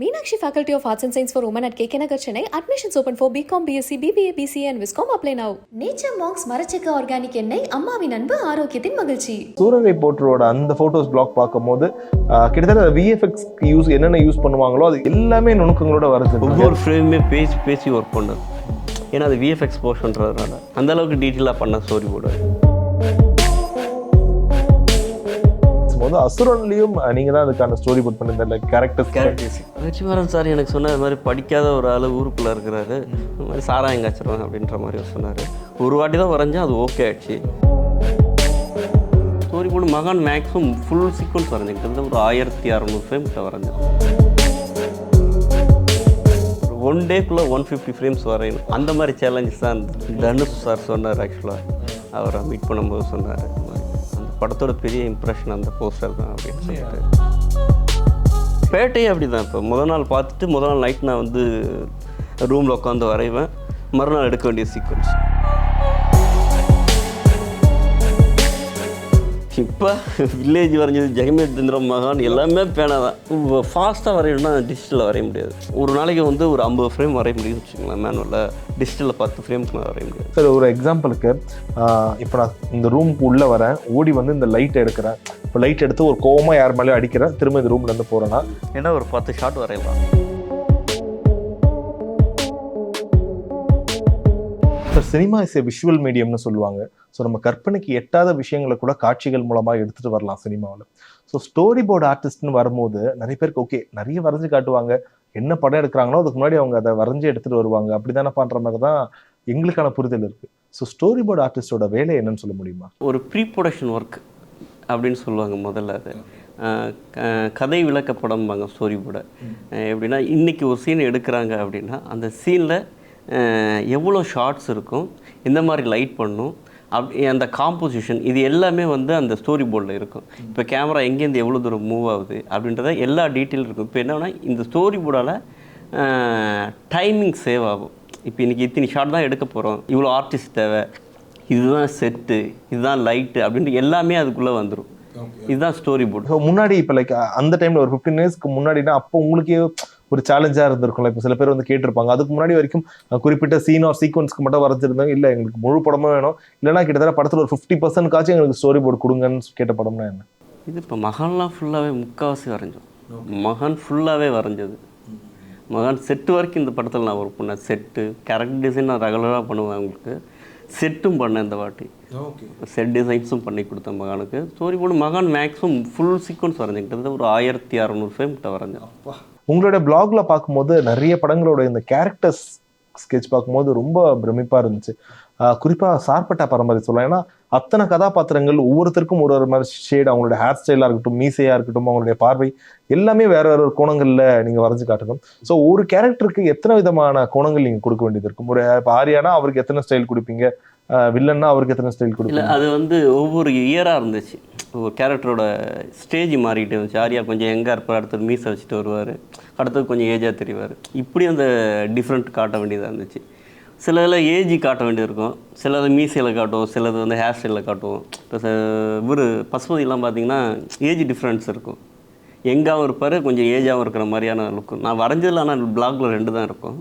Meenakshi Faculty of Arts and Science for Women at KK Nagar, Chennai. Admissions open for BCom, BSc, BBA, BCA and Viscom. Apply now. Nature Monks மரச்செக்க organic எண்ணெய் அம்மாவின் அன்பு ஆரோக்கியத்தின் மகிழ்ச்சி. சூரரை போட்டரோட அந்த photos black பார்க்கும்போது கிட்டத்தட்ட VFX use என்னென்ன யூஸ் பண்ணுவாங்களோ அது எல்லாமே நுணுக்கங்களோட வருது. ஒவ்வொரு ஃப்ரேமே பேசி ஒர்க் பண்ணது. ஏன்னா அது விஎஃப்எக்ஸ் போர்ஷன்றதுனால அந்த அளவுக்கு டீட்டெயிலாக பண்ண ஸ்டோரி போர்டு. அசுரன்லயும் நீங்க தான் அதுக்கான ஸ்டோரி போர்ட் பண்ணிருந்த கேரக்டர்ஸ். வெற்றிமாறன் சார் எனக்கு சொன்ன மாதிரி படிக்காத ஒரு ஆள் ஊருக்குள்ளே இருக்கிறாரு, இந்த மாதிரி சாராயம் காய்ச்சிருவாங்க அப்படின்ற மாதிரி சொன்னார். ஒரு வாட்டி தான் வரைஞ்சேன், அது ஓகே ஆயிடுச்சு. ஸ்டோரி போர்டு மகான் மேக்ஸிமம் ஃபுல் சீக்வன்ஸ் வரைஞ்சிக்கிட்டு ஒரு 1600 ஃப்ரேம் கிட்ட வரைஞ்சேன். ஒன் டேக்குள்ளே 150 ஃப்ரேம்ஸ் வரையணும். அந்த மாதிரி சேலஞ்சஸ் தான் தனுஷ் சார் சொன்னார். ஆக்சுவலாக அவரை மீட் பண்ணும்போது சொன்னார், படத்தோட பெரிய இம்ப்ரெஷன் அந்த போஸ்டர் தான் அப்படின்னு சொல்லிட்டு. பேட்டையே அப்படி தான். இப்போ முதல் நாள் பார்த்துட்டு முதல் நாள் நைட் நான் வந்து ரூமில் உட்காந்து வரைவேன், மறுநாள் எடுக்க வேண்டிய சீக்வன்ஸ். இப்போ வில்லேஜ் வரைஞ்சது, ஜெகமேந்திரம், மகான் எல்லாமே பேனா தான். ஃபாஸ்ட்டாக வரையணும்னா டிஜிட்டலில் வரைய முடியாது. ஒரு நாளைக்கு வந்து ஒரு 50 ஃப்ரேம் வரைய முடியும்னு வச்சுக்கோங்களேன். மேனுவலில், டிஜிட்டலில் 10 ஃப்ரேம்க்கு நான் வரைய முடியாது. சார் ஒரு எக்ஸாம்பிளுக்கு இப்போ நான் இந்த ரூமுக்கு உள்ளே வரேன், ஓடி வந்து இந்த லைட் எடுக்கிறேன். இப்போ லைட் எடுத்து ஒரு கோவமாக யார் மேலேயும் அடிக்கிறேன், திரும்ப இந்த ரூம்லேருந்து போகிறேன்னா ஏன்னா ஒரு 10 ஷாட் வரையலாம். Sir cinema is a visual மீடியம்னு சொல்லுவாங்க. ஸோ நம்ம கற்பனைக்கு எட்டாத விஷயங்களை கூட காட்சிகள் மூலமாக எடுத்துகிட்டு வரலாம் சினிமாவில். ஸோ ஸ்டோரி போர்டு ஆர்டிஸ்ட்னு வரும்போது நிறைய பேருக்கு ஓகே நிறைய வரைஞ்சி காட்டுவாங்க, என்ன படம் எடுக்கிறாங்களோ அதுக்கு முன்னாடி அவங்க அதை வரைஞ்சி எடுத்துகிட்டு வருவாங்க. அப்படி தானே பண்ணுற மாதிரி தான் எங்களுக்கான புரிதல் இருக்குது. ஸோ ஸ்டோரி போர்டு ஆர்டிஸ்டோட வேலை என்னன்னு சொல்ல முடியுமா? ஒரு ப்ரீ ப்ரொடக்ஷன் ஒர்க் அப்படின்னு சொல்லுவாங்க. முதல்ல அது கதை விளக்கப்படம்பாங்க ஸ்டோரி போர்டை. எப்படின்னா இன்றைக்கி ஒரு சீன் எடுக்கிறாங்க அப்படின்னா அந்த சீனில் எவ்வளோ ஷார்ட்ஸ் இருக்கும், எந்த மாதிரி லைட் பண்ணும், அந்த காம்போசிஷன், இது எல்லாமே வந்து அந்த ஸ்டோரி போர்டில் இருக்கும். இப்போ கேமரா எங்கேருந்து எவ்வளோ தூரம் மூவ் ஆகுது அப்படின்றத எல்லா டீட்டெயிலும் இருக்கும். இப்போ என்னன்னா இந்த ஸ்டோரி போர்டால் டைமிங் சேவ் ஆகும். இப்போ இன்றைக்கி இத்தனை ஷார்ட் தான் எடுக்க போகிறோம், இவ்வளோ ஆர்டிஸ்ட் தேவை, இதுதான் செட்டு, இதுதான் லைட்டு அப்படின்ட்டு எல்லாமே அதுக்குள்ளே வந்துடும். இதுதான் ஸ்டோரி போர்டு. முன்னாடி இப்போ லைக் அந்த டைமில் ஒரு 15 இயர்ஸ்க்கு முன்னாடினா அப்போ உங்களுக்கே ஒரு சேலஞ்சாக இருந்திருக்கும்ல. இப்போ சில பேர் வந்து கேட்டிருப்பாங்க, அதுக்கு முன்னாடி வரைக்கும் குறிப்பிட்ட சீன் ஆர் சீக்வன்ஸ்க்கு மட்டும் வரைஞ்சிருந்தாங்க, இல்லை எங்களுக்கு முழு படமும் வேணும், இல்லைனா கிட்டத்தட்ட படத்தில் ஒரு 50% எங்களுக்கு ஸ்டோரி போர்டு கொடுங்கன்னு கேட்ட படம்னா என்ன? இது இப்போ மகான்லாம் ஃபுல்லாகவே முக்கால்வாசி வரைஞ்சோம். மகான் ஃபுல்லாகவே வரைஞ்சது. மகான் செட்டு வரைக்கும் இந்த படத்தில் நான் ஒர்க் பண்ணேன். செட்டு கேரக்டர் டிசைன் நான் ரெகுலராக பண்ணுவேன். அவங்களுக்கு செட்டும் பண்ணேன் இந்த வாட்டி. செட் டிசைன்ஸும் பண்ணி கொடுத்தேன் மகானுக்கு. ஸ்டோரி போர்டு மகான் மேக்ஸிமம் ஃபுல் சீக்வன்ஸ் வரைஞ்சிக்கிட்டது ஒரு 1600 ஃப்ரேம் கிட்ட வரைஞ்சேன். உங்களோட பிளாக்ல பார்க்கும்போது நிறைய படங்களோட இந்த கேரக்டர்ஸ் ஸ்கெட்ச் பார்க்கும்போது ரொம்ப பிரமிப்பாக இருந்துச்சு. குறிப்பாக சார்பட்டா பரம்பரை சொல்லலாம். ஏன்னா அத்தனை கதாபாத்திரங்கள் ஒவ்வொருத்தருக்கும் ஒரு மாதிரி ஷேட், அவங்களோட ஹேர் ஸ்டைலாக இருக்கட்டும், மீசையாக இருக்கட்டும், அவங்களுடைய பார்வை எல்லாமே வேற வேற ஒரு கோணங்களில் நீங்கள் வரைஞ்சி காட்டணும். ஸோ ஒரு கேரக்டருக்கு எத்தனை விதமான கோணங்கள் நீங்கள் கொடுக்க வேண்டியது இருக்கும்? ஒரு இப்போ ஆரியானா அவருக்கு எத்தனை ஸ்டைல் கொடுப்பீங்க, வில்லன்னா அவருக்கு எத்தனை ஸ்டைல் கொடுப்பீங்க? அது வந்து ஒவ்வொரு இயராக இருந்துச்சு. ஒரு கேரக்டரோட ஸ்டேஜ் மாறிக்கிட்டே இருந்துச்சு. ஆரியா கொஞ்சம் எங்கே இருப்பார், அடுத்தது மீசை வச்சுட்டு வருவார், அடுத்தது கொஞ்சம் ஏஜாக தெரிவார். இப்படி அந்த டிஃப்ரெண்ட் காட்ட வேண்டியதாக இருந்துச்சு. சிலதில் ஏஜி காட்ட வேண்டியிருக்கும், சிலது மீசையில் காட்டுவோம், சிலது வந்து ஹேர் ஸ்டைலில் காட்டுவோம். இப்போ இவர் பசுபதியெலாம் பார்த்திங்கன்னா ஏஜ் டிஃப்ரென்ஸ் இருக்கும். எங்காகவும் இருப்பார், கொஞ்சம் ஏஜாகவும் இருக்கிற மாதிரியான லுக்கு நான் வரைஞ்சதில். ஆனால் பிளாக்ல 2 தான் இருக்கும்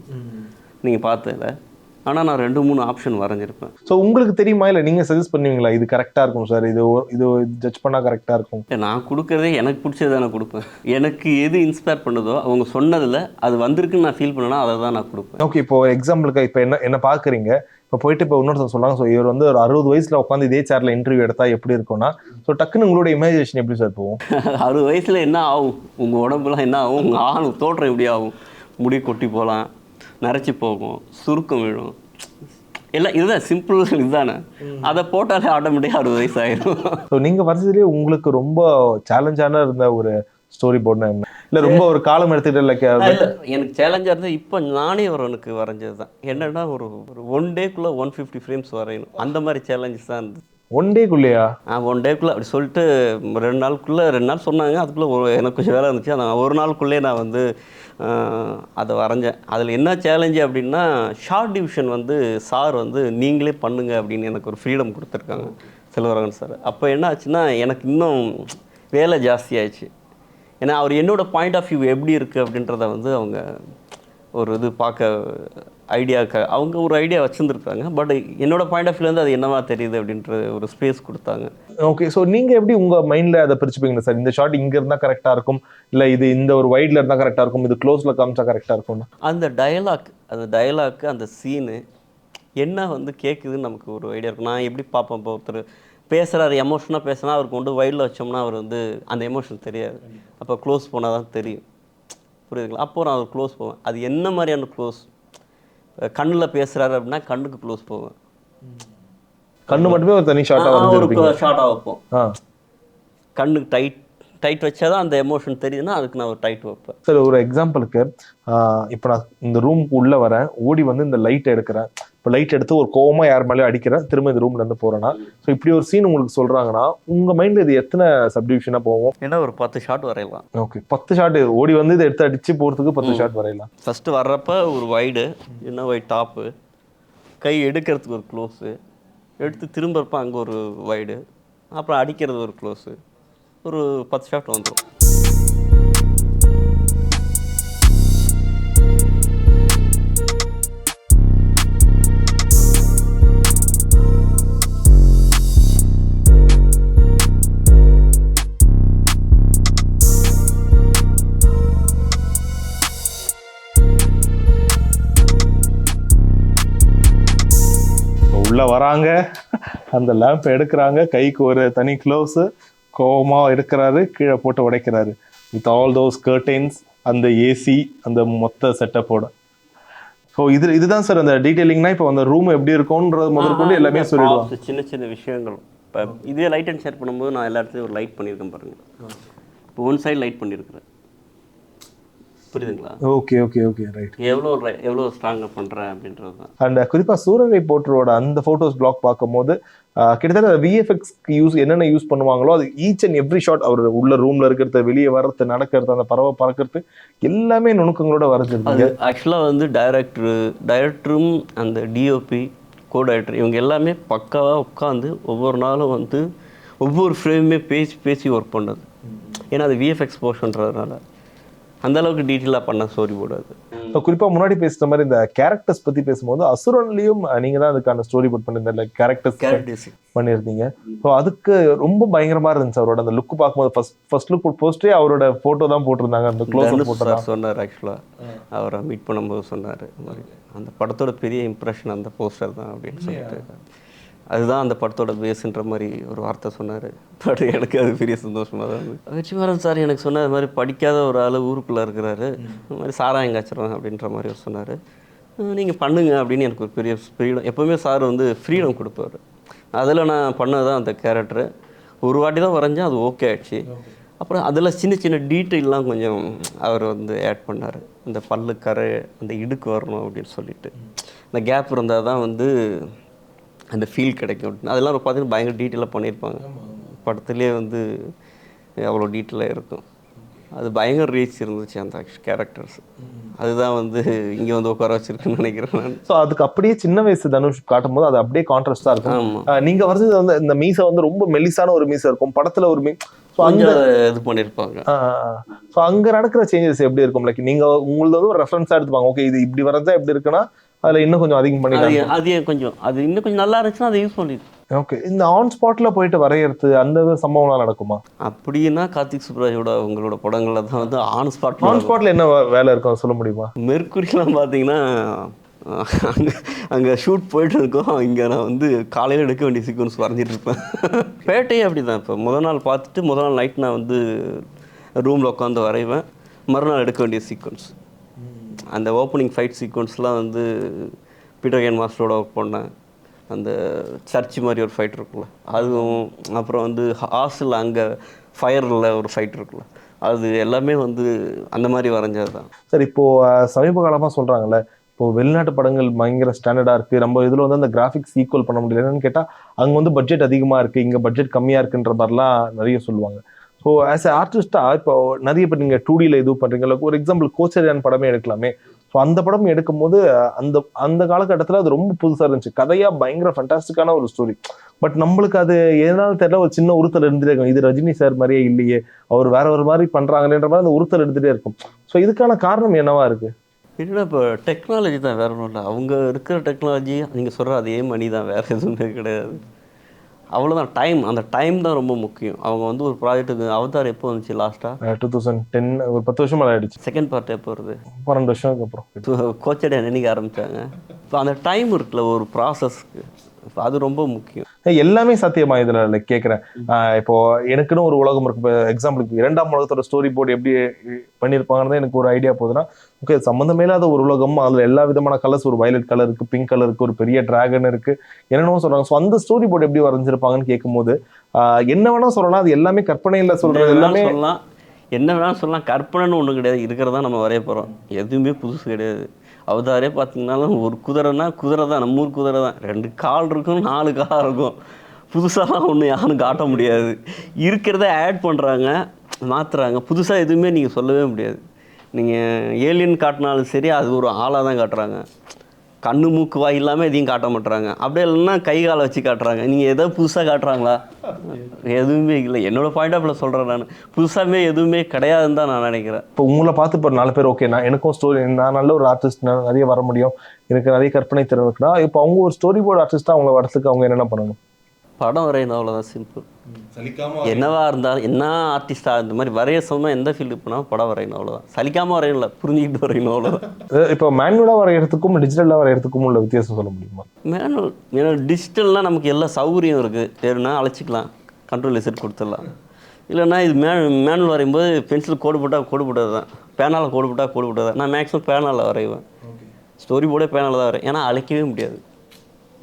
நீங்கள் பார்த்ததில். ஆனால் நான் 2-3 ஆப்ஷன் வரைஞ்சிருப்பேன். ஸோ உங்களுக்கு தெரியுமா, இல்லை நீங்கள் சஜஸ்ட் பண்ணுவீங்களா இது கரெக்டாக இருக்கும் சார், இது ஜட்ஜ் பண்ணால் கரெக்டாக இருக்கும்? நான் கொடுக்குறதே எனக்கு பிடிச்சது தான் நான் கொடுப்பேன். எனக்கு எது இன்ஸ்பயர் பண்ணுதோ அவங்க சொன்னதில் அது வந்திருக்குன்னு நான் ஃபீல் பண்ணேன்னா அதை தான் நான் கொடுப்பேன். ஓகே, இப்போ எக்ஸாம்பிளுக்கு இப்போ என்ன பார்க்குறீங்க, இப்போ போயிட்டு இப்போ இன்னொருத்தர் சொல்கிறாங்க, ஸோ இவர் வந்து ஒரு 60 வயசில் உட்காந்து இதே சேரில் இன்டர்வியூ எடுத்தால் எப்படி இருக்கும்னா, ஸோ டக்குன்னு உங்களோட இமேஜினேஷன் எப்படி சார் போகும்? 60 வயசில் என்ன ஆகும், உங்கள் உடம்புலாம் என்ன ஆகும், உங்கள் ஆண் தோற்றம் எப்படி ஆகும், முடி கொட்டி போகலாம், நரைச்சி போகும், சுருக்கம் விழும், எல்லாம் இதுதான் சிம்பிள். இதுதானே, அதை போட்டாலே ஆட்டோமேட்டிக்காக 60 வயசு ஆயிடும். ஸோ நீங்கள் வரைஞ்சதுலேயே உங்களுக்கு ரொம்ப சேலஞ்சான இருந்த ஒரு ஸ்டோரி போர்டுனா என்ன? இல்லை ரொம்ப ஒரு காலம் எடுத்துக்கிட்டு இல்லை எனக்கு சேலஞ்சாக இருந்தது இப்போ நானே ஒருவனுக்கு வரைஞ்சது தான். என்னென்னா ஒரு 1 டேக்குள்ளே 150 ஃப்ரேம்ஸ் வரையணும். அந்த மாதிரி சேலஞ்சஸ் தான் இருந்தது. 1 டேக்குள்ளேயா? 1 டேக்குள்ளே அப்படி சொல்லிட்டு 2 நாள் சொன்னாங்க. அதுக்குள்ளே எனக்கு கொஞ்சம் வேலை இருந்துச்சு. அந்த ஒரு நாளுக்குள்ளே நான் வந்து அதை வரைஞ்சேன். அதில் என்ன சேலஞ்சு அப்படின்னா, ஷார்ட் டிவிஷன் வந்து சார் வந்து நீங்களே பண்ணுங்க அப்படின்னு எனக்கு ஒரு ஃப்ரீடம் கொடுத்துருக்காங்க செல்வராகவன் சார். அப்போ என்ன ஆச்சுன்னா எனக்கு இன்னும் வேலை ஜாஸ்தியாகிடுச்சு. ஏன்னா அவர் என்னோட பாயிண்ட் ஆஃப் வியூ எப்படி இருக்குது அப்படின்றத வந்து அவங்க ஒரு இது பார்க்க அவங்க ஒரு ஐடியா வச்சுருந்துருக்காங்க. பட் என்னோட பாயிண்ட் ஆஃப் வியூலேருந்து அது என்னவா தெரியுது அப்படின்ற ஒரு ஸ்பேஸ் கொடுத்தாங்க. ஓகே, ஸோ நீங்கள் எப்படி உங்கள் மைண்டில் அதை பிரிச்சுப்பீங்களா சார்? இந்த ஷாட் இங்கே இருந்தால் கரெக்டாக இருக்கும், இல்லை இது இந்த ஒரு வைடில் இருந்தால் கரெக்டாக இருக்கும், இது க்ளோஸில் காமிச்சா கரெக்டாக இருக்கும்னா? அந்த டயலாக்கு அந்த சீனு என்ன வந்து கேட்குதுன்னு நமக்கு ஒரு ஐடியா இருக்கும். நான் எப்படி பார்ப்பேன், இப்போ ஒருத்தர் பேசுகிறாரு, எமோஷனாக பேசுனா அவருக்கு கொண்டு வைடில் வச்சோம்னா அவர் வந்து அந்த எமோஷன் தெரியாது. அப்போ க்ளோஸ் போனால் தான் தெரியும். புரியுதுங்களா? அப்போ நான் அவர் க்ளோஸ் போவேன். அது என்ன மாதிரியான க்ளோஸ்? கண்ணில் பேசுகிறாரு அப்படின்னா கண்ணுக்கு க்ளோஸ் போவேன். கண்ணு மட்டுமே ஒரு தனி ஷார்ட்டாக வைப்போம். கண்ணுக்கு டைட் வச்சாதான் அந்த எமோஷன் தெரியுதுன்னா அதுக்கு நான் ஒரு டைட் வைப்பேன். சார், ஒரு எக்ஸாம்பிளுக்கு இப்போ நான் இந்த ரூமுக்கு உள்ளே வரேன், ஓடி வந்து இந்த லைட் எடுக்கிறேன். இப்போ லைட் எடுத்து ஒரு கோவமாக யார் மேலேயும் அடிக்கிறேன், திரும்ப இந்த ரூம்லேருந்து போகிறேன்னா, ஸோ இப்படி ஒரு சீன் உங்களுக்கு சொல்கிறாங்கன்னா உங்கள் மைண்டில் இது எத்தனை சப்டிவிஷனாக போவோம்? ஏன்னா ஒரு 10 ஷாட் வரையலாம். ஓகே, 10 ஷாட் ஓடி வந்து இதை எடுத்து அடித்து போகிறதுக்கு 10 ஷாட் வரையலாம். ஃபஸ்ட்டு வர்றப்ப ஒரு வைடு, என்ன வைட் டாப்பு, கை எடுக்கிறதுக்கு ஒரு க்ளோஸு, எடுத்து திரும்பறப்ப அங்கே ஒரு வைடு, அப்புறம் அடிக்கிறது ஒரு க்ளோஸு, ஒரு 10 ஷாட் வந்துடும். உள்ள வராங்க, அந்த லேம்ப் எடுக்கிறாங்க, கைக்கு ஒரு தனி க்ளோஸு, கோவமாக எடுக்கிறாரு, கீழே போட்டு உடைக்கிறாரு. வித் ஆல் தோஸ் கர்டைன்ஸ், அந்த ஏசி, அந்த மொத்த செட்டப்போட. ஸோ இதுதான் சார் அந்த டீட்டெயிலிங்னா. இப்போ அந்த ரூம் எப்படி இருக்கும்ன்றது முதற்கொண்டு எல்லாமே சொல்லிடுவாங்க. சின்ன சின்ன விஷயங்களும். இப்போ இதே லைட் அண்ட் ஷேர் பண்ணும்போது நான் எல்லா இடத்துலையும் ஒரு லைட் பண்ணியிருக்கேன் பாருங்கள். இப்போ ஒன் சைடு லைட் பண்ணியிருக்கிறேன், புரியுதுங்களா? Okay okay okay, right. எவ்வளோ ஸ்ட்ராங்காக பண்ணுறேன் அப்படின்றது தான். அண்ட் குறிப்பாக சூரரை போட்டரோட அந்த ஃபோட்டோஸ் பிளாக் பார்க்கும்போது கிட்டத்தட்ட விஎஃப்எக்ஸ்க்கு என்னென்ன யூஸ் பண்ணுவாங்களோ அது ஈச் அண்ட் எவ்ரி ஷாட், அவர் உள்ள ரூமில் இருக்கிறது, வெளியே வர்றது, நடக்கிறது, அந்த பறவை பறக்கிறது எல்லாமே நுணுக்கங்களோட வரைஞ்சிருக்காங்க. ஆக்சுவலாக வந்து டைரக்டரும் அந்த டிஓபி கோ டைரக்டர் இவங்க எல்லாமே பக்காவாக உட்காந்து ஒவ்வொரு நாளும் வந்து ஒவ்வொரு ஃப்ரேமுமே பேசி ஒர்க் பண்ணது. ஏன்னா அது விஎஃப்எக்ஸ் போர்ஷன்றதுனால அந்த அளவுக்கு டீட்டெயிலாக பண்ண ஸ்டோரி போர்டு அது. இப்போ குறிப்பாக முன்னாடி பேசுகிற மாதிரி இந்த கேரக்டர்ஸ் பற்றி பேசும்போது அசுரன்லையும் நீங்கள் தான் அதுக்கான ஸ்டோரி போர்ட் பண்ணியிருந்த கேரக்டர்ஸ் பண்ணியிருந்தீங்க. ஸோ அதுக்கு ரொம்ப பயங்கரமாக இருந்துச்சு. அவரோட அந்த லுக் பார்க்கும்போது ஃபர்ஸ்ட் லுக் போஸ்டே அவரோட ஃபோட்டோ தான் போட்டிருந்தாங்க. அந்த க்ளோஸ் போட்டோ சொன்னார். ஆக்சுவலாக அவரை மீட் பண்ணும்போது சொன்னார், அந்த படத்தோட பெரிய இம்ப்ரெஷன் அந்த போஸ்டர் தான் அப்படின்னு சொல்லிட்டு, அதுதான் அந்த படத்தோட பேஸுன்ற மாதிரி ஒரு வார்த்தை சொன்னார். பட் எனக்கு அது பெரிய சந்தோஷமாக தான் இருந்தது. வெற்றிமாறன் சார் எனக்கு சொன்ன அது மாதிரி படிக்காத ஒரு ஆள் ஊருக்குள்ளே இருக்கிறாரு, இந்த மாதிரி சாராயம் காய்ச்சிடுவாங்க அப்படின்ற மாதிரி அவர் சொன்னார். நீங்கள் பண்ணுங்க அப்படின்னு எனக்கு ஒரு பெரிய ஃப்ரீடம். எப்போவுமே சார் வந்து ஃப்ரீடம் கொடுப்பார். அதில் நான் பண்ணது தான் அந்த கேரக்டரு. ஒரு வாட்டி தான் வரைஞ்சேன், அது ஓகே ஆயிடுச்சு. அப்புறம் அதில் சின்ன சின்ன டீட்டெயிலாம் கொஞ்சம் அவர் வந்து ஆட் பண்ணார். அந்த பல்லு கரை, அந்த இடுக்கு வரணும் அப்படின்னு சொல்லிட்டு, அந்த கேப் இருந்தால் தான் வந்து அந்த ஃபீல் கிடைக்கும். அதெல்லாம் பார்த்தீங்கன்னா பயங்கர டீட்டெயிலாக பண்ணியிருப்பாங்க. படத்துலேயே வந்து அவ்வளோ டீட்டெயிலாக இருக்கும். அது பயங்கர ரீச் இருந்துச்சு அந்த கேரக்டர்ஸ். அதுதான் வந்து இங்கே வந்து உட்கார வச்சிருக்குன்னு நினைக்கிறேன் நான். ஸோ அதுக்கு அப்படியே சின்ன வயசு தனுஷ் காட்டும் போது அது அப்படியே கான்ட்ராஸ்டாக இருக்கும். நீங்கள் வரைஞ்சது வந்து இந்த மீசை வந்து ரொம்ப மெலிசான ஒரு மீசை இருக்கும், படத்தில் ஒரு இது பண்ணியிருப்பாங்க. ஸோ அங்கே நடக்கிற சேஞ்சஸ் எப்படி இருக்கும்? லைக் நீங்கள் உங்களுக்கு வந்து ஒரு ரெஃபரன்ஸாக எடுத்துப்பாங்க, ஓகே இது இப்படி வரைஞ்சா எப்படி இருக்குன்னா அதில் இன்னும் கொஞ்சம் அதிகம் பண்ணிக்கலாம், அது இன்னும் கொஞ்சம் நல்லா இருந்துச்சுன்னா அதை யூஸ் பண்ணிடு. ஓகே, இந்த ஆன் ஸ்பாட்டில் போயிட்டு வரையறது அந்த சம்பவம்லாம் நடக்குமா? அப்படின்னா கார்த்திக் சுப்ராஜோட உங்களோட படங்களில் தான் வந்து ஆன் ஸ்பாட்டில் என்ன வேலை இருக்கும் சொல்ல முடியுமா? மெர்க்குரிலாம் பார்த்தீங்கன்னா அங்கே ஷூட் போயிட்டு இருக்கோம், இங்கே நான் வந்து காலையில் எடுக்க வேண்டிய சீக்வன்ஸ் வரைஞ்சிட்டு இருப்பேன். பேட்டையே அப்படி தான். இப்போ முதல் நாள் பார்த்துட்டு முதல் நாள் நைட் நான் வந்து ரூமில் உட்காந்து வரைவேன், மறுநாள் எடுக்க வேண்டிய சீக்வன்ஸ். அந்த ஓப்பனிங் ஃபைட் சீக்வன்ஸ்லாம் வந்து பீட்டர் கேன் மாஸ்டரோட ஒர்க் பண்ணேன். அந்த சர்ச் மாதிரி ஒரு ஃபைட் இருக்குல்ல அதுவும், அப்புறம் வந்து ஹாஸ்டலில் அங்கே ஃபயரில் ஒரு ஃபைட் இருக்குல்ல, அது எல்லாமே வந்து அந்த மாதிரி வரைஞ்சது தான். சார், இப்போது சமீப காலமாக சொல்கிறாங்கல்ல, இப்போது வெளிநாட்டு படங்கள் பயங்கர ஸ்டாண்டர்டாக இருக்குது, நம்ம இதில் வந்து அந்த கிராஃபிக்ஸ் ஈக்குவல் பண்ண முடியல. என்னன்னு கேட்டால் அங்கே வந்து பட்ஜெட் அதிகமாக இருக்குது, இங்கே பட்ஜெட் கம்மியாக இருக்குன்ற மாதிரிலாம் நிறைய சொல்லுவாங்க. ஸோ ஆஸ் எ ஆர்டிஸ்டாக இப்போ நிறைய பேர் நீங்கள் 2Dயில் இது பண்ணுறீங்களா? ஒரு எக்ஸாம்பிள் கோச்சரியான் படமே எடுக்கலாமே. ஸோ அந்த படம் எடுக்கும்போது அந்த அந்த காலகட்டத்தில் அது ரொம்ப புதுசாக இருந்துச்சு. கதையாக பயங்கர ஃபண்டாஸ்டிக்கான ஒரு ஸ்டோரி. பட் நம்மளுக்கு அது எதனால தெரியல ஒரு சின்ன உறுத்தல் இருந்துட்டே இருக்கும். இது ரஜினி சார் மாதிரியே இல்லையே, அவர் வேற ஒரு மாதிரி பண்ணுறாங்களேன்ற மாதிரி அந்த உறுத்தல் எடுத்துகிட்டே இருக்கும். ஸோ இதுக்கான காரணம் என்னவா இருக்கு? இல்லைன்னா இப்போ டெக்னாலஜி தான், வேற ஒன்றும் இல்லை. அவங்க இருக்கிற டெக்னாலஜி நீங்கள் சொல்கிற அதே மணி தான், வேறு எதுவுமே கிடையாது. அவ்வளோதான். அந்த டைம் தான் ரொம்ப முக்கியம். அவங்க வந்து ஒரு ப்ராஜெக்ட்டுக்கு அவதார் எப்போ வந்துச்சு லாஸ்ட்டாக? 2010 ஒரு 10 வருஷம் மேலே ஆயிடுச்சு. செகண்ட் பார்ட் எப்போ வருது? 12 வருஷத்துக்கு அப்புறம். கோச்சடை நினைக்க ஆரம்பித்தாங்க. இப்போ அந்த டைம் இருக்குல்ல ஒரு ப்ராசஸ்க்கு, இப்போ அது ரொம்ப முக்கியம். எல்லாமே சாத்தியமா இதுல லைக் கேட்குறேன். இப்போ எனக்குன்னு ஒரு உலகம் இருக்கு. இப்போ எக்ஸாம்பிளுக்கு 2ஆம் உலகத்தோட ஸ்டோரி போர்டு எப்படி பண்ணியிருப்பாங்கன்னு எனக்கு ஒரு ஐடியா போகுதுன்னா, ஓகே சம்மந்தமே இல்லாத ஒரு உலகம், அதில் எல்லா விதமான கலர்ஸ், ஒரு வயலட் கலர் இருக்கு, பிங்க் கலர் இருக்கு, ஒரு பெரிய டிராகன் இருக்கு, என்னென்னமோ சொல்றாங்க. ஸோ அந்த ஸ்டோரி போர்டு எப்படி வரைஞ்சிருப்பாங்கன்னு கேட்கும்போது என்ன வேணா சொல்லலாம், அது எல்லாமே கற்பனையில் சொல்றது எல்லாமே சொல்லலாம், என்ன வேணாலும் சொல்லலாம். கற்பனைன்னு ஒன்றும் கிடையாது, இருக்கிறதா நம்ம வரைய போகிறோம். எதுவுமே புதுசு கிடையாது. அவதாரே பார்த்தீங்கன்னாலும் ஒரு குதிரைன்னா குதிரை தான், நம்ம ஊர் குதிரை தான். 2 கால் இருக்கும், 4 கால் இருக்கும். புதுசாலாம் ஒன்றும் யாரும் காட்ட முடியாது. இருக்கிறத ஆட் பண்ணுறாங்க, மாற்றுறாங்க. புதுசாக எதுவுமே நீங்கள் சொல்லவே முடியாது. நீங்கள் ஏலியன் காட்டினாலும் சரி, அது ஒரு ஆளாக தான் காட்டுறாங்க. கண்ணு மூக்கு வாய் இல்லாமல் எதையும் காட்ட மாட்டுறாங்க. அப்படியே இல்லைன்னா கை காலை வச்சு காட்டுறாங்க. நீங்கள் எதாவது புதுசாக காட்டுறாங்களா? எதுவுமே இல்லை. என்னோடய பாயிண்ட் ஆஃப் வியூவில் சொல்கிறேன். நான் புதுசாகவே எதுவுமே கிடையாதுன்னு தான் நான் நினைக்கிறேன். இப்போ உங்களை பார்த்து இப்போ 4 பேர் ஓகே, எனக்கும் ஸ்டோரி, நான் நல்ல ஒரு ஆர்டிஸ்ட், நிறைய வர முடியும், எனக்கு நிறைய கற்பனை திறன் இருக்குன்னா, இப்போ அவங்க ஒரு ஸ்டோரி போர்டு ஆர்டிஸ்ட்டாக அவங்கள வரத்துக்கு அவங்க என்னென்ன பண்ணணும்? படம் வரையணும், அவ்வளோதான், சிம்பிள். என்னவா இருந்தாலும், என்ன ஆர்டிஸ்டாக இந்த மாதிரி வரைய சொன்னால் எந்த ஃபீல்டு போனால் படம் வரையணும், அவ்வளோதான். சலிக்காமல் வரையணும் இல்லை, புரிஞ்சுக்கிட்டு வரையணும், அவ்வளோதான். இப்போ மேனுவலாக வரைகிறதுக்கும் டிஜிட்டலாக வரைகிறதுக்கும் உள்ள வித்தியாசம் சொல்ல முடியுமா? மேனுவல், ஏன்னா டிஜிட்டல்னால் நமக்கு எல்லா சௌகரியம் இருக்குது. வேணும்னா அழைச்சிக்கலாம், கண்ட்ரோல் செட் கொடுத்துடலாம். இல்லைன்னா இது மேனுவல் வரையும்போது பென்சில் கோடு போட்டது தான், பேனால் கோடு போட்டது தான். நான் மேக்ஸிமம் பேனாலில் வரைவேன். ஸ்டோரி போர்டே பேனாலில் தான் வரையும், ஏன்னா அழைக்கவே முடியாது.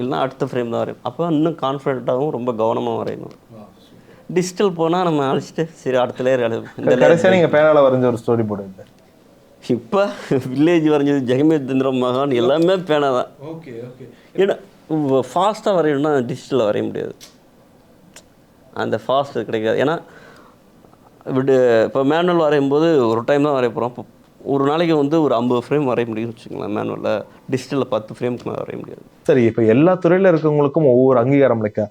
இல்லைனா அடுத்த ஃப்ரேம் தான் வரையும். அப்போ இன்னும் கான்ஃபிடென்ட்டாகவும் ரொம்ப கவனமாக வரையணும். டிஜிட்டல் போனால் நம்ம அழைச்சிட்டு சரி அடுத்த லேயர் இந்த கடைசியாக நீங்கள் பேனால வரைஞ்ச ஒரு ஸ்டோரி போர்டு இல்லை? இப்போ வில்லேஜ் வரைஞ்சது, ஜெகமேந்திர மகான் எல்லாமே பேனா தான். ஏன்னா ஃபாஸ்ட்டாக வரையணும்னா டிஜிட்டலில் வரைய முடியாது, அந்த ஃபாஸ்ட் கிடைக்காது. ஏன்னா இப்போ மேனுவல் வரையும்போது ஒரு டைம் தான் வரைய போகிறோம். இப்போ ஒரு நாளைக்கு வந்து ஒரு 50 ஃப்ரேம் வரைய முடியும்னு வச்சுக்கலாம். மேனுவலில், டிஜிட்டலில் 10 ஃப்ரேமுக்கு மேலே வரைய முடியாது. சரி, இப்போ எல்லா துறையில் இருக்கவங்களுக்கும் ஒவ்வொரு அங்கீகாரம் இருக்கா?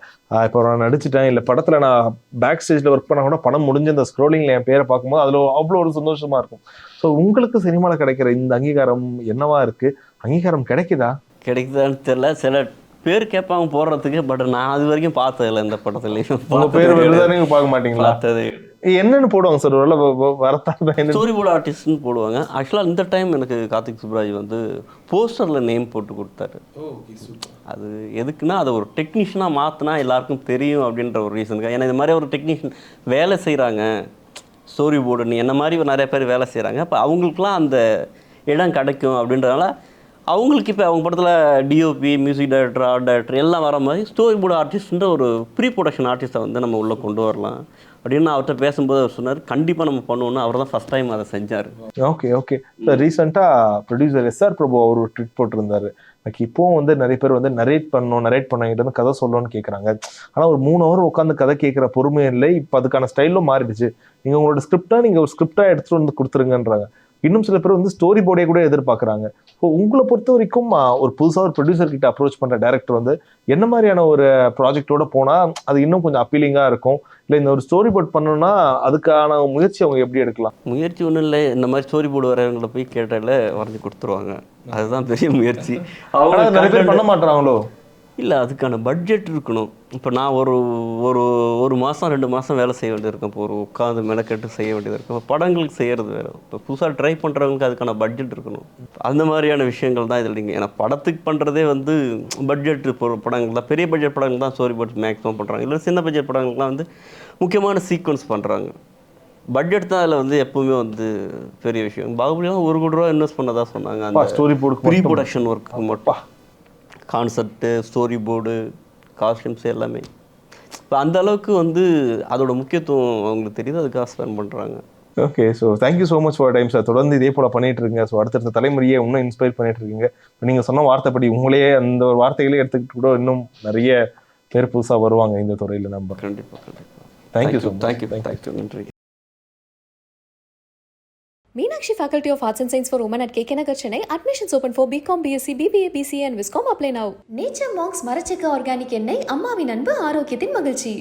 இப்போ நான் நடிச்சிட்டேன், இல்லை படத்தில் நான் பேக் ஸ்டேஜில் ஒர்க் பண்ண கூட படம் முடிஞ்சு இந்த ஸ்க்ரோலிங்கில் என் பேரை பார்க்கும்போது அதில் அவ்வளோ ஒரு சந்தோஷமாக இருக்கும். ஸோ உங்களுக்கு சினிமாவில் கிடைக்கிற இந்த அங்கீகாரம் என்னவா இருக்குது? அங்கீகாரம் கிடைக்குதான்னு தெரியல. சில பேர் கேட்பாங்க போடுறதுக்கு, பட் நான் அது வரைக்கும் பார்த்ததில்லை. இந்த படத்துலையும் உங்கள் பேர் நீங்கள் பார்க்க மாட்டீங்களா? பார்த்தது என்னன்னு போடுவாங்க சார், ஸ்டோரி போர்டு ஆர்டிஸ்ட்னு போடுவாங்க. ஆக்சுவலாக இந்த டைம் எனக்கு கார்த்திக் சுப்ராஜ் வந்து போஸ்டரில் நேம் போட்டு கொடுத்தாரு. அது எதுக்குன்னா, அதை ஒரு டெக்னீஷியனாக மாற்றினா எல்லாருக்கும் தெரியும் அப்படின்ற ஒரு ரீசனுக்காக. ஏன்னா இந்த மாதிரி ஒரு டெக்னீஷியன் வேலை செய்கிறாங்க, ஸ்டோரி போர்டுன்னு என்ன மாதிரி நிறைய பேர் வேலை செய்கிறாங்க. அப்போ அவங்களுக்குலாம் அந்த இடம் கிடைக்கும் அப்படின்றதுனால அவங்களுக்கு இப்போ அவங்க படத்தில் DOP, music director, art director எல்லாம் வர மாதிரி ஸ்டோரி போர்டு ஆர்டிஸ்ட்ன்ற ஒரு ப்ரீ ப்ரொடக்ஷன் ஆர்டிஸ்ட்டை வந்து நம்ம உள்ளே கொண்டு வரலாம் அப்படின்னு அவர்கிட்ட பேசும்போது அவர் சொன்னார், கண்டிப்பாக நம்ம பண்ணுவோம்னு. அவர் தான் ஃபஸ்ட் டைம் அதை செஞ்சார். ஓகே. சார் ரீசெண்டாக ப்ரொடியூசர் எஸ்ஆர் பிரபு அவர் ஒரு ட்விட் போட்டிருந்தாரு. எனக்கு இப்போவும் வந்து நிறைய பேர் வந்து நரேட் பண்ணவங்கிட்ட வந்து கதை சொல்லணும்னு கேட்குறாங்க. ஆனால் ஒரு 3 ஹவர் உட்காந்து கதை கேட்குற பொறுமை இல்லை. இப்போ அதுக்கான ஸ்டைலும் மாறிடுச்சு. நீங்கள் உங்களோட நீங்கள் ஒரு ஸ்கிரிப்டாக எடுத்துகிட்டு வந்து கொடுத்துருங்கன்றாங்க. இன்னும் சில பேர் வந்து ஸ்டோரி போர்டே கூட எதிர்பார்க்குறாங்க. ஸோ உங்களை பொறுத்த வரைக்கும் ஒரு புதுசாக ஒரு ப்ரொடியூசர் கிட்ட அப்ரோச் பண்ணுற டேரக்டர் வந்து என்ன மாதிரியான ஒரு ப்ராஜெக்டோட போனால் அது இன்னும் கொஞ்சம் அப்பீலிங்காக இருக்கும்? இல்லை இந்த ஒரு ஸ்டோரி போர்ட் பண்ணணும்னா அதுக்கான முயற்சி அவங்க எப்படி எடுக்கலாம்? முயற்சி ஒன்றும் இல்லை, இந்த மாதிரி ஸ்டோரி போர்டு வரவங்களை போய் கேட்டால வரைஞ்சி கொடுத்துருவாங்க. அதுதான் பெரிய முயற்சி. அவங்க நிறைய பேர் பண்ண மாட்டாங்களோ? இல்லை, அதுக்கான பட்ஜெட் இருக்கணும். இப்போ நான் ஒரு மாதம் 2 மாதம் வேலை செய்ய வேண்டியது இருக்கும். இப்போ ஒரு உட்காந்து மெனக்கெட்டு செய்ய வேண்டியது இருக்கும். இப்போ படங்களுக்கு செய்கிறது வேறு. இப்போ புதுசாக ட்ரை பண்ணுறவங்களுக்கு அதுக்கான பட்ஜெட் இருக்கணும். அந்த மாதிரியான விஷயங்கள் தான் இதில் நீங்கள். ஏன்னா படத்துக்கு பண்ணுறதே வந்து பட்ஜெட் படங்கள் தான், பெரிய பட்ஜெட் படங்கள் தான் ஸ்டோரி போர்ட் மேக்ஸிமம் பண்ணுறாங்க. இல்லை சின்ன பட்ஜெட் படங்கள்லாம் வந்து முக்கியமான சீக்வன்ஸ் பண்ணுறாங்க. பட்ஜெட் தான் அதில் வந்து எப்பவுமே வந்து பெரிய விஷயம். பாகுபலிலாம் 1 கோடி ரூபா இன்வெஸ்ட் பண்ணதாக சொன்னாங்க அந்த story board pre production work மட்டும். கான்செப்ட்டு, ஸ்டோரி போர்டு, காஸ்டியூம்ஸ் எல்லாமே. இப்போ அந்த அளவுக்கு வந்து அதோட முக்கியத்துவம் அவங்களுக்கு தெரியுது, அதுக்காக ஸ்பெண்ட் பண்ணுறாங்க. Okay, so thank you so much for time sir. தொடர்ந்து இதே போல் பண்ணிட்டு இருக்கீங்க. ஸோ அடுத்தடுத்த தலைமுறையை இன்னும் இன்ஸ்பயர் பண்ணிட்டு இருக்கீங்க. இப்போ நீங்கள் சொன்ன வார்த்தைப்படி உங்களையே அந்த ஒரு வார்த்தைகளே எடுத்துக்கிட்டு கூட இன்னும் நிறைய பேர் புதுசாக வருவாங்க இந்த துறையில். நம்ம கண்டிப்பாக தேங்க்யூ ஸோ மச். தேங்க்யூ, நன்றி. Meenakshi Meenakshi Faculty of Arts and Science for Women at KK Nagar, Chennai. Admissions open for BCom, BSc, BBA, BCA and Viscom. Apply now. Nature Monks மரச்செக்க ஆர்கானிக் எண்ணெய் அம்மாவின் அன்பு ஆரோக்கியத்தின் மகிழ்ச்சி.